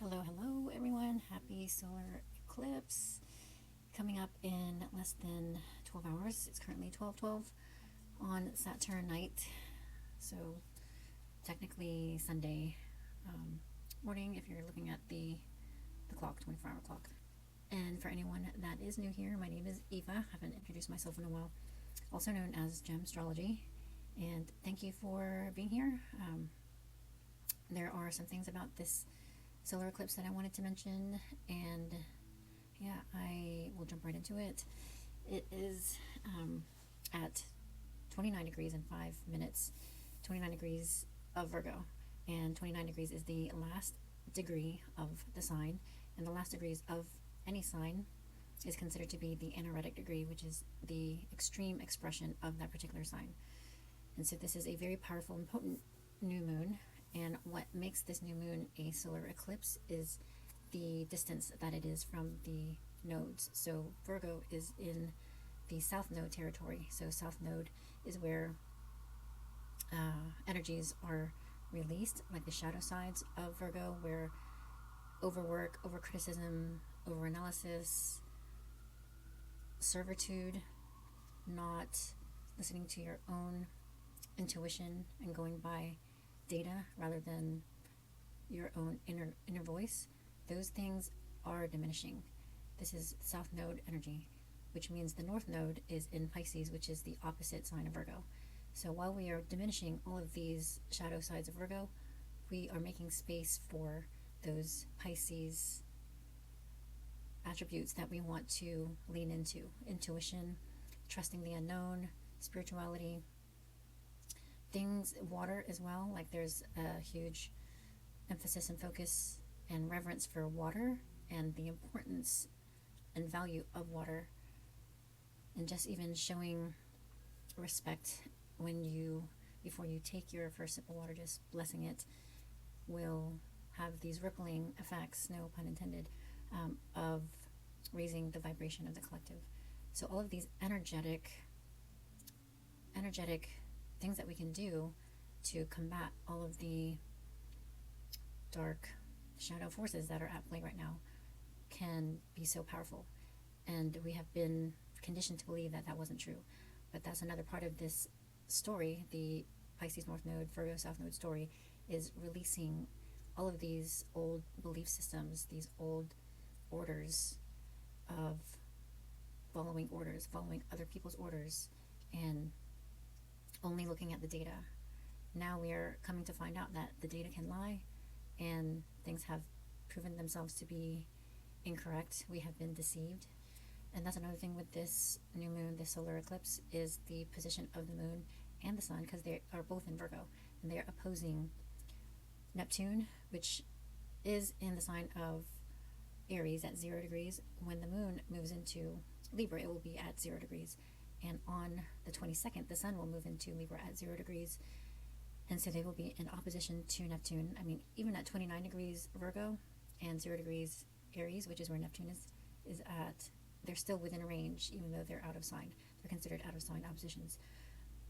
Hello everyone. Happy solar eclipse coming up in less than 12 hours. It's currently 12:12 on Saturn night. So technically Sunday morning if you're looking at the clock, 24-hour clock. And for anyone that is new here, my name is Eva. I haven't introduced myself in a while. Also known as Gem Astrology. And thank you for being here. There are some things about this solar eclipse that I wanted to mention, and yeah, I will jump right into it. It is at 29 degrees in 5 minutes, 29 degrees of Virgo, and 29 degrees is the last degree of the sign, and the last degrees of any sign is considered to be the anaretic degree, which is the extreme expression of that particular sign. And so this is a very powerful and potent new moon. And what makes this new moon a solar eclipse is the distance that it is from the nodes. So Virgo is in the South Node territory. So South Node is where energies are released, like the shadow sides of Virgo, where overwork, overcriticism, overanalysis, servitude, not listening to your own intuition and going by data rather than your own inner voice, those things are diminishing. This is South Node energy, which means the North Node is in Pisces, which is the opposite sign of Virgo. So while we are diminishing all of these shadow sides of Virgo, we are making space for those Pisces attributes that we want to lean into: intuition, trusting the unknown, spirituality, things, water as well. Like there's a huge emphasis and focus and reverence for water and the importance and value of water, and just even showing respect before you take your first sip of water, just blessing it will have these rippling effects, no pun intended, of raising the vibration of the collective. So all of these energetic things that we can do to combat all of the dark shadow forces that are at play right now can be so powerful. And we have been conditioned to believe that wasn't true. But that's another part of this story. The Pisces North Node, Virgo South Node story is releasing all of these old belief systems, these old orders of following other people's orders, and only looking at the data. Now we are coming to find out that the data can lie, and things have proven themselves to be incorrect. We have been deceived. And that's another thing with this new moon, this solar eclipse, is the position of the moon and the sun, because they are both in Virgo, and they are opposing Neptune, which is in the sign of Aries at 0 degrees. When the moon moves into Libra, it will be at 0 degrees. And on the 22nd, the sun will move into Libra at 0 degrees. And so they will be in opposition to Neptune. I mean, even at 29 degrees Virgo and 0 degrees Aries, which is where Neptune is at, they're still within range, even though they're out of sign. They're considered out of sign oppositions.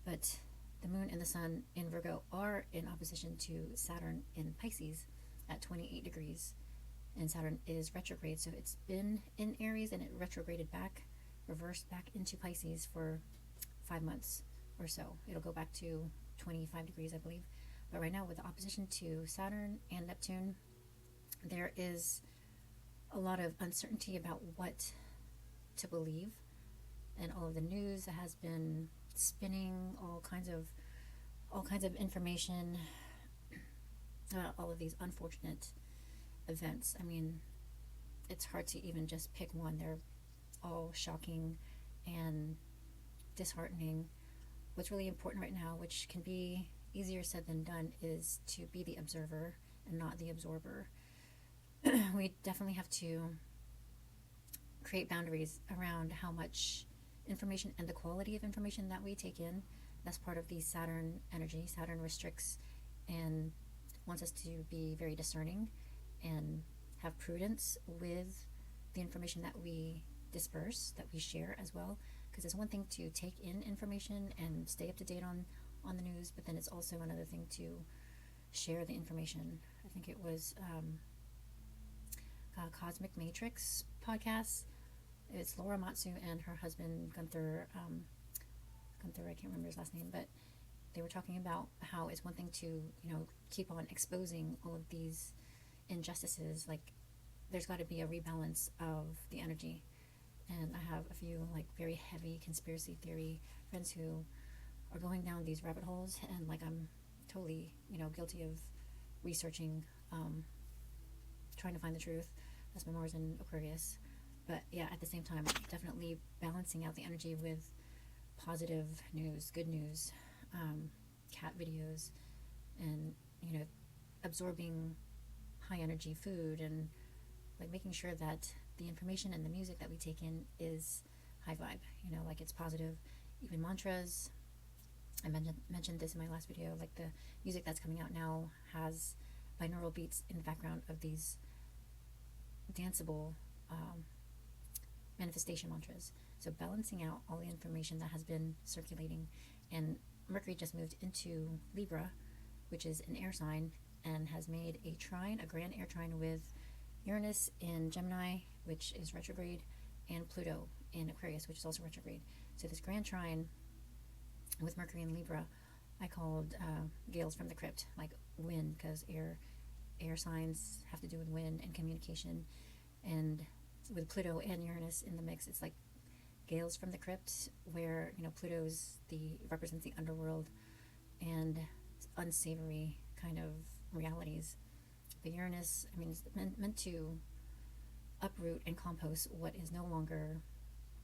But the moon and the sun in Virgo are in opposition to Saturn in Pisces at 28 degrees. And Saturn is retrograde, so it's been in Aries and it retrograded back, reversed back into Pisces for 5 months or so. It'll go back to 25 degrees, I believe. But right now, with the opposition to Saturn and Neptune, there is a lot of uncertainty about what to believe, and all of the news that has been spinning all kinds of information, all of these unfortunate events. I mean, it's hard to even just pick one. They're all shocking and disheartening. What's really important right now, which can be easier said than done, is to be the observer and not the absorber. We definitely have to create boundaries around how much information and the quality of information that we take in. That's part of the Saturn energy. Saturn restricts and wants us to be very discerning and have prudence with the information that we disperse, that we share as well. Because it's one thing to take in information and stay up to date on the news, but then it's also another thing to share the information. I think it was Cosmic Matrix podcast. It's Laura Matsu and her husband Gunther. Gunther, I can't remember his last name, but they were talking about how it's one thing to, keep on exposing all of these injustices. Like, there's got to be a rebalance of the energy. And I have a few like very heavy conspiracy theory friends who are going down these rabbit holes, and like I'm totally, guilty of researching, trying to find the truth. That's my Mars in Aquarius. But yeah, at the same time, definitely balancing out the energy with positive news, good news, cat videos, and absorbing high energy food, and like making sure that the information and the music that we take in is high vibe, like it's positive. Even mantras, I mentioned this in my last video, like the music that's coming out now has binaural beats in the background of these danceable manifestation mantras. So balancing out all the information that has been circulating. And Mercury just moved into Libra, which is an air sign, and has made a trine, a grand air trine with Uranus in Gemini, which is retrograde, and Pluto in Aquarius, which is also retrograde. So this grand trine with Mercury in Libra, I called gales from the crypt, like wind, because air signs have to do with wind and communication. And with Pluto and Uranus in the mix, it's like gales from the crypt, where Pluto's represents the underworld and unsavory kind of realities. But Uranus, is meant to uproot and compost what is no longer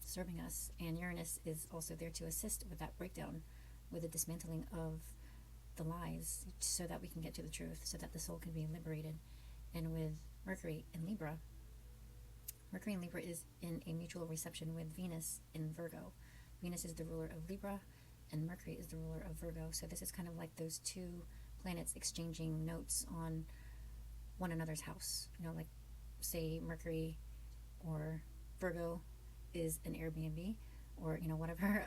serving us. And Uranus is also there to assist with that breakdown, with the dismantling of the lies, so that we can get to the truth, so that the soul can be liberated. And with Mercury in Libra, Mercury in Libra is in a mutual reception with Venus in Virgo. Venus is the ruler of Libra, and Mercury is the ruler of Virgo. So this is kind of like those two planets exchanging notes on one another's house. Like say Mercury or Virgo is an Airbnb, or whatever,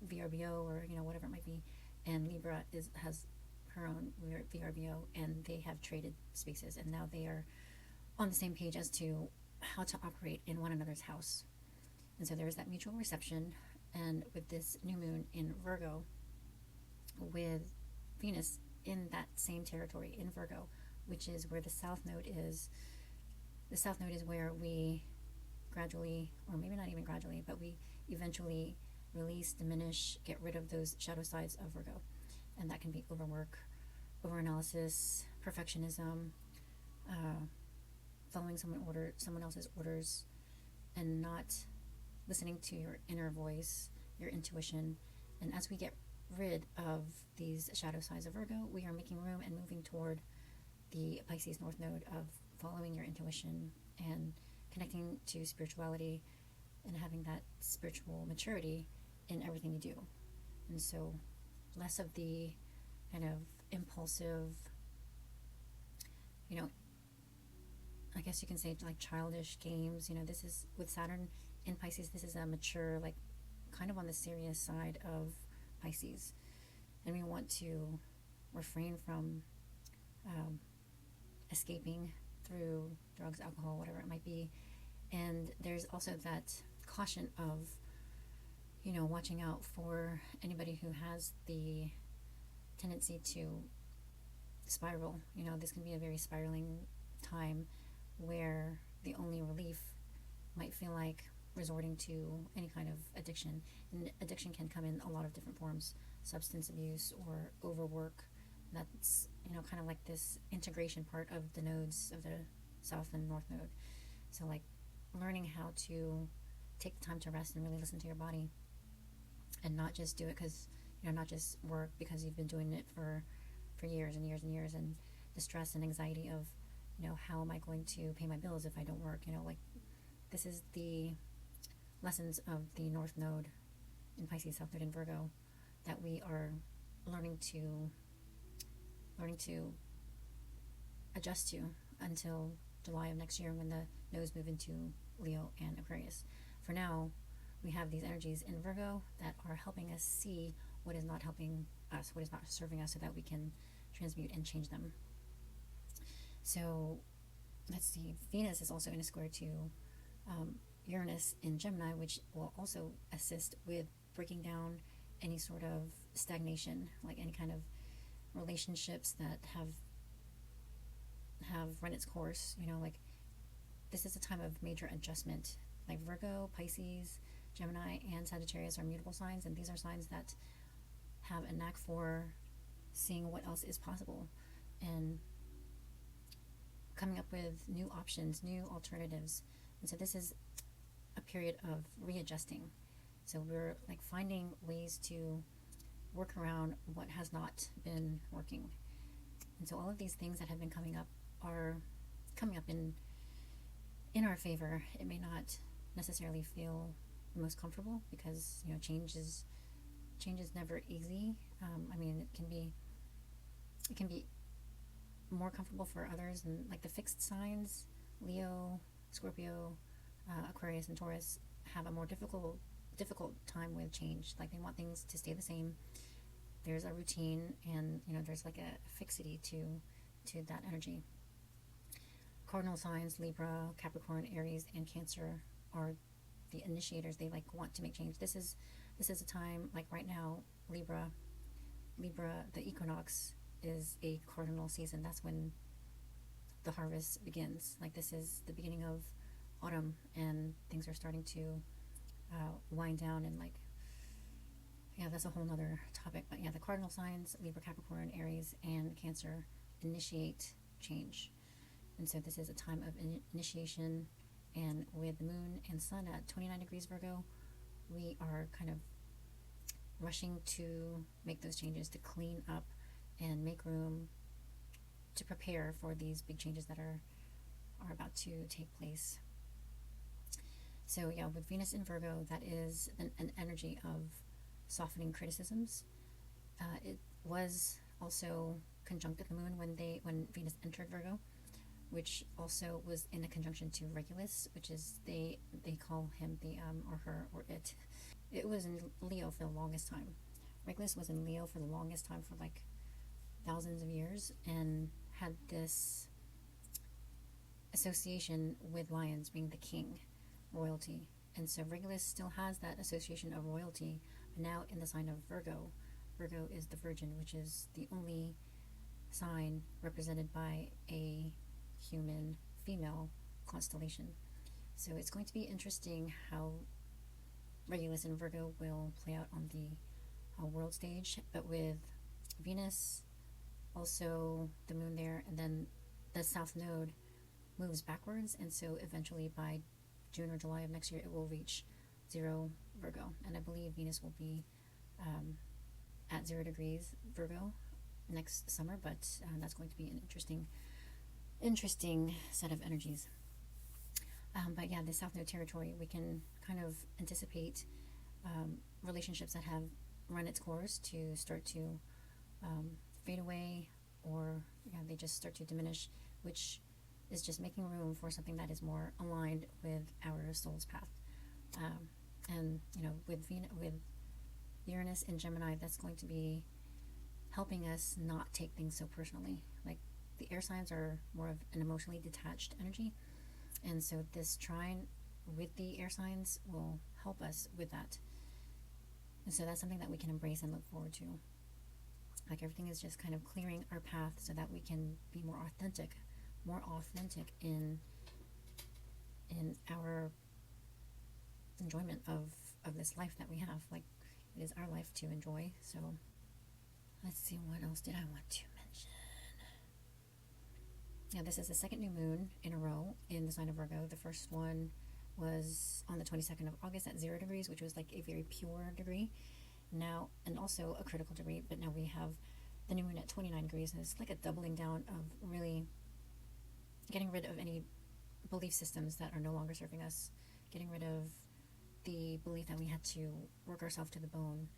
VRBO, or whatever it might be, and Libra has her own VRBO, and they have traded spaces, and now they are on the same page as to how to operate in one another's house. And so there is that mutual reception. And with this new moon in Virgo, with Venus in that same territory in Virgo, which is where the South Node is. The South Node is where we gradually, or maybe not even gradually, but we eventually release, diminish, get rid of those shadow sides of Virgo. And that can be overwork, overanalysis, perfectionism, following someone else's orders, and not listening to your inner voice, your intuition. And as we get rid of these shadow sides of Virgo, we are making room and moving toward the Pisces North Node of following your intuition and connecting to spirituality and having that spiritual maturity in everything you do. And so less of the kind of impulsive, I guess you can say like childish games. This is with Saturn in Pisces, this is a mature, like kind of on the serious side of Pisces. And we want to refrain from escaping through drugs, alcohol, whatever it might be. And there's also that caution of, watching out for anybody who has the tendency to spiral. This can be a very spiraling time where the only relief might feel like resorting to any kind of addiction. And addiction can come in a lot of different forms: substance abuse or overwork. That's, kind of like this integration part of the nodes of the South and North Node. So like learning how to take the time to rest and really listen to your body, and not just do it because, not just work because you've been doing it for years and years and years, and the stress and anxiety of, how am I going to pay my bills if I don't work? Like this is the lessons of the North Node in Pisces, South Node in Virgo, that we are learning to adjust to until July of next year, when the nodes move into Leo and Aquarius. For now, we have these energies in Virgo that are helping us see what is not helping us, what is not serving us, so that we can transmute and change them. So let's see, Venus is also in a square to Uranus in Gemini, which will also assist with breaking down any sort of stagnation, like any kind of relationships that have run its course. Like this is a time of major adjustment. Like Virgo, Pisces, Gemini, and Sagittarius are mutable signs, and these are signs that have a knack for seeing what else is possible and coming up with new options, new alternatives. And so this is a period of readjusting. So we're like finding ways to work around what has not been working. And so all of these things that have been coming up are coming up in our favor. It may not necessarily feel the most comfortable because change is never easy. I mean, it can be more comfortable for others, and like the fixed signs, Leo, Scorpio, Aquarius, and Taurus have a more difficult time with change. Like they want things to stay the same. There's a routine, and there's like a fixity to that energy. Cardinal signs, Libra, Capricorn, Aries, and Cancer are the initiators. They like want to make change. This is a time, like right now, Libra, the equinox is a cardinal season. That's when the harvest begins. Like this is the beginning of autumn, and things are starting to wind down, and like, yeah, that's a whole nother topic. But yeah, the cardinal signs, Libra, Capricorn, Aries, and Cancer, initiate change. And so this is a time of initiation, and with the moon and sun at 29 degrees Virgo, we are kind of rushing to make those changes, to clean up and make room to prepare for these big changes that are about to take place. So yeah, with Venus in Virgo, that is an energy of softening criticisms. It was also conjunct at the moon when Venus entered Virgo, which also was in a conjunction to Regulus, which is they call him the or her or it. It was in Leo for the longest time. Regulus was in Leo for the longest time, for like thousands of years, and had this association with lions being the king, royalty. And so Regulus still has that association of royalty, but now in the sign of Virgo. Virgo is the Virgin, which is the only sign represented by a human female constellation. So it's going to be interesting how Regulus in Virgo will play out on the world stage, but with Venus, also the moon there, and then the south node moves backwards, and so eventually by June or July of next year it will reach 0 Virgo, and I believe Venus will be at 0 degrees Virgo next summer, but that's going to be an interesting set of energies. But yeah, the South Node territory, we can kind of anticipate relationships that have run its course to start to fade away, or they just start to diminish, which is just making room for something that is more aligned with our soul's path. And with Uranus in Gemini, that's going to be helping us not take things so personally. Like the air signs are more of an emotionally detached energy, and so this trine with the air signs will help us with that. And so that's something that we can embrace and look forward to. Like everything is just kind of clearing our path so that we can be more authentic in our enjoyment of this life that we have. Like it is our life to enjoy. So let's see, what else did I want to mention? Yeah, this is the second new moon in a row in the sign of Virgo. The first one was on the 22nd of August at 0 degrees, which was like a very pure degree. Now, and also a critical degree, but now we have the new moon at 29 degrees, and it's like a doubling down of really getting rid of any belief systems that are no longer serving us, getting rid of the belief that we had to work ourselves to the bone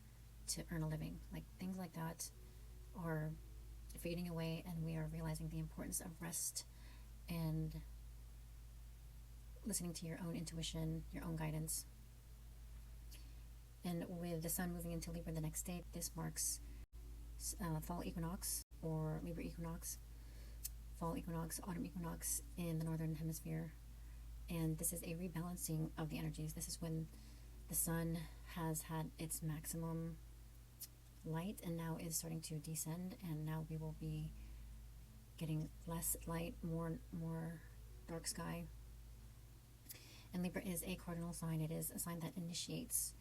to earn a living. Like things like that are fading away, and we are realizing the importance of rest and listening to your own intuition, your own guidance. And with the sun moving into Libra the next day, this marks fall equinox or Libra equinox fall equinox, autumn equinox in the northern hemisphere. And this is a rebalancing of the energies. This is when the sun has had its maximum light and now is starting to descend, and now we will be getting less light, more dark sky. And Libra is a cardinal sign. It is a sign that initiates,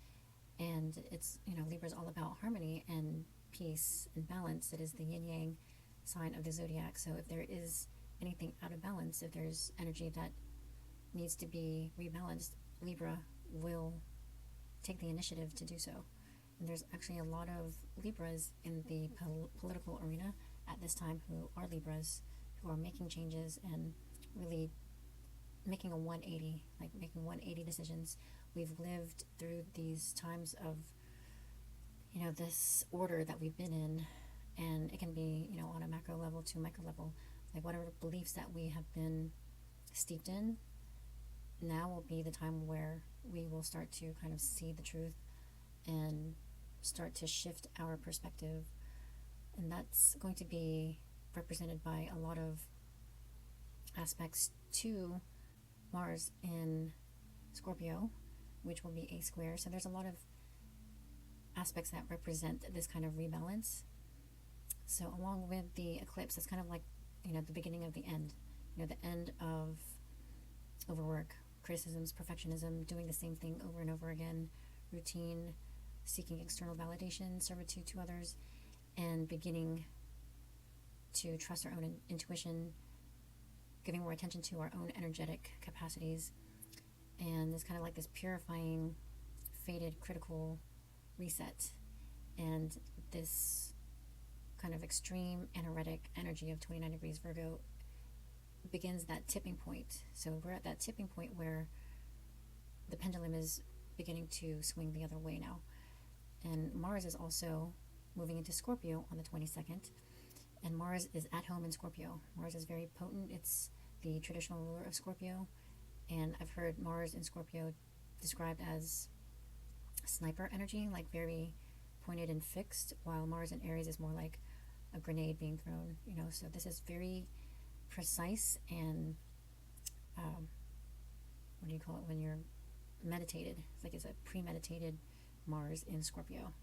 and it's, Libra is all about harmony and peace and balance. It is the yin yang sign of the zodiac. So if there is anything out of balance, if there's energy that needs to be rebalanced, Libra will take the initiative to do so. And there's actually a lot of Libras in the political arena at this time who are Libras, who are making changes and really making a 180, like making 180 decisions. We've lived through these times of, this order that we've been in, and it can be, on a macro level to micro level, like whatever beliefs that we have been steeped in, now will be the time where we will start to kind of see the truth and start to shift our perspective. And that's going to be represented by a lot of aspects to Mars in Scorpio, which will be a square. So there's a lot of aspects that represent this kind of rebalance. So along with the eclipse, it's kind of like, the beginning of the end, the end of overwork, criticisms, perfectionism, doing the same thing over and over again, routine, seeking external validation, servitude to others, and beginning to trust our own intuition, giving more attention to our own energetic capacities. And it's kind of like this purifying, faded, critical reset. And this kind of extreme anaretic energy of 29 degrees Virgo begins that tipping point. So we're at that tipping point where the pendulum is beginning to swing the other way now. And Mars is also moving into Scorpio on the 22nd. And Mars is at home in Scorpio. Mars is very potent. It's the traditional ruler of Scorpio. And I've heard Mars in Scorpio described as sniper energy, like very pointed and fixed, while Mars in Aries is more like a grenade being thrown, So this is very precise and, what do you call it when you're meditated? It's like it's a premeditated Mars in Scorpio,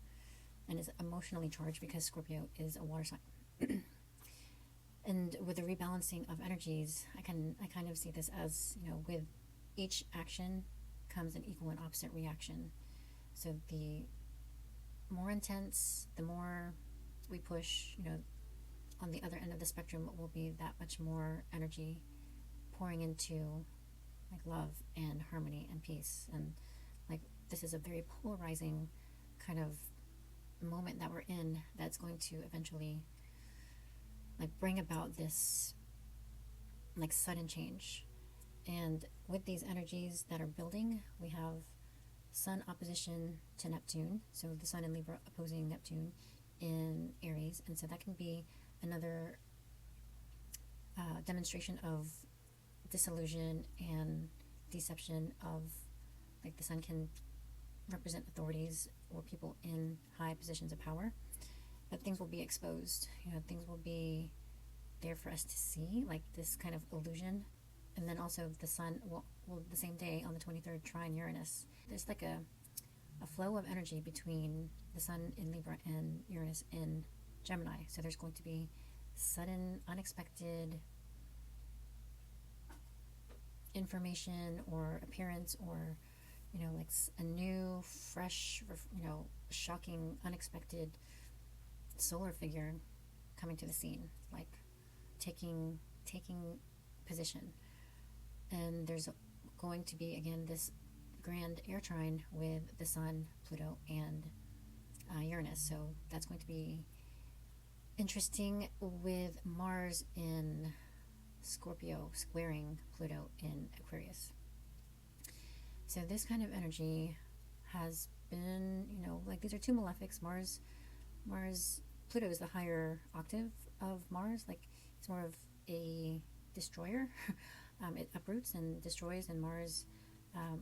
and is emotionally charged because Scorpio is a water sign. And with the rebalancing of energies, I kind of see this as, with each action comes an equal and opposite reaction. So the more intense, the more we push, on the other end of the spectrum will be that much more energy pouring into like love and harmony and peace. And like this is a very polarizing kind of moment that we're in that's going to eventually like bring about this like sudden change. And with these energies that are building, we have Sun opposition to Neptune, so the Sun in Libra opposing Neptune in Aries, and so that can be another demonstration of disillusion and deception of, like the Sun can represent authorities or people in high positions of power, but things will be exposed, things will be there for us to see, like this kind of illusion. And then also the Sun will the same day on the 23rd trine Uranus. There's like a flow of energy between the Sun in Libra and Uranus in Gemini. So there's going to be sudden, unexpected information or appearance, or like a new, fresh, shocking, unexpected solar figure coming to the scene, like taking position. And there's going to be, again, this grand air trine with the Sun, Pluto, and Uranus. So that's going to be interesting, with Mars in Scorpio squaring Pluto in Aquarius. So this kind of energy has been, like these are two malefics. Mars, Pluto is the higher octave of Mars. Like it's more of a destroyer. It uproots and destroys, and Mars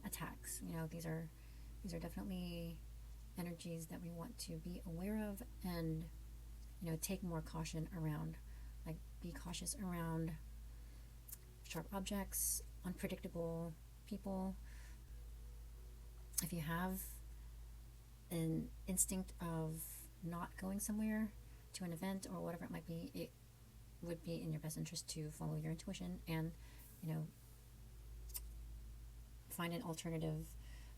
attacks. These are definitely energies that we want to be aware of and take more caution around. Like be cautious around sharp objects, unpredictable people. If you have an instinct of not going somewhere to an event or whatever it might be, it would be in your best interest to follow your intuition and, find an alternative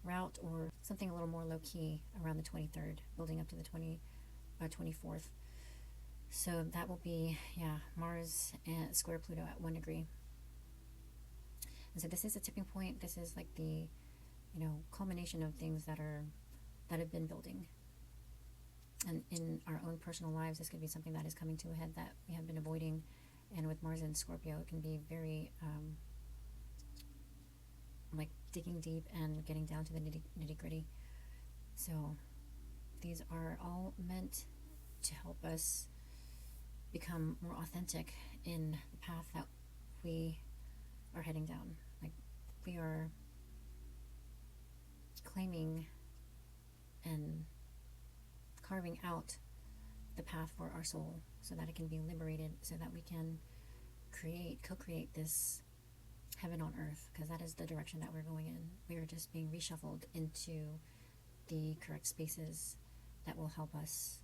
route or something a little more low-key around the 23rd, building up to the 24th. So that will be, Mars and square Pluto at 1 degree. And so this is a tipping point. This is like the, culmination of things that have been building. And in our own personal lives, this could be something that is coming to a head that we have been avoiding. And with Mars and Scorpio, it can be very, like digging deep and getting down to the nitty gritty. So these are all meant to help us become more authentic in the path that we are heading down. Like we are claiming and carving out the path for our soul so that it can be liberated, so that we can co-create this heaven on earth, because that is the direction that we're going in. We are just being reshuffled into the correct spaces that will help us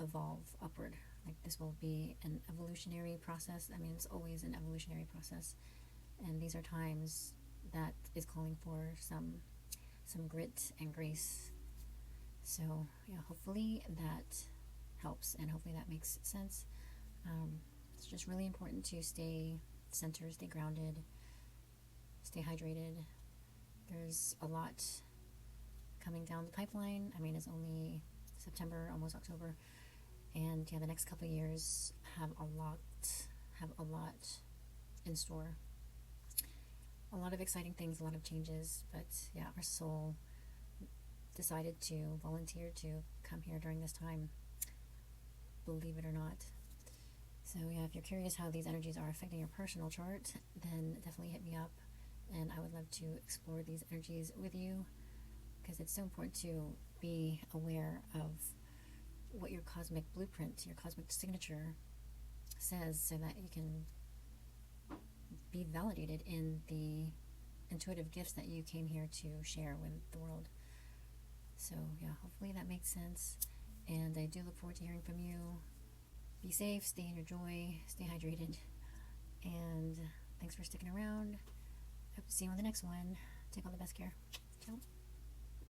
evolve upward. Like this will be an evolutionary process. I mean, it's always an evolutionary process, and these are times that is calling for some grit and grace. So hopefully that helps, and hopefully that makes sense. It's just really important to stay centered, stay grounded, stay hydrated. There's a lot coming down the pipeline. I mean, it's only September, almost October, and the next couple of years have a lot in store. A lot of exciting things, a lot of changes, but our soul decided to volunteer to come here during this time, believe it or not. So if you're curious how these energies are affecting your personal chart, then definitely hit me up, and I would love to explore these energies with you, because it's so important to be aware of what your cosmic blueprint, your cosmic signature says, so that you can be validated in the intuitive gifts that you came here to share with the world. So hopefully that makes sense, and I do look forward to hearing from you. Be safe, stay in your joy, stay hydrated, and thanks for sticking around. Hope to see you on the next one. Take all the best care.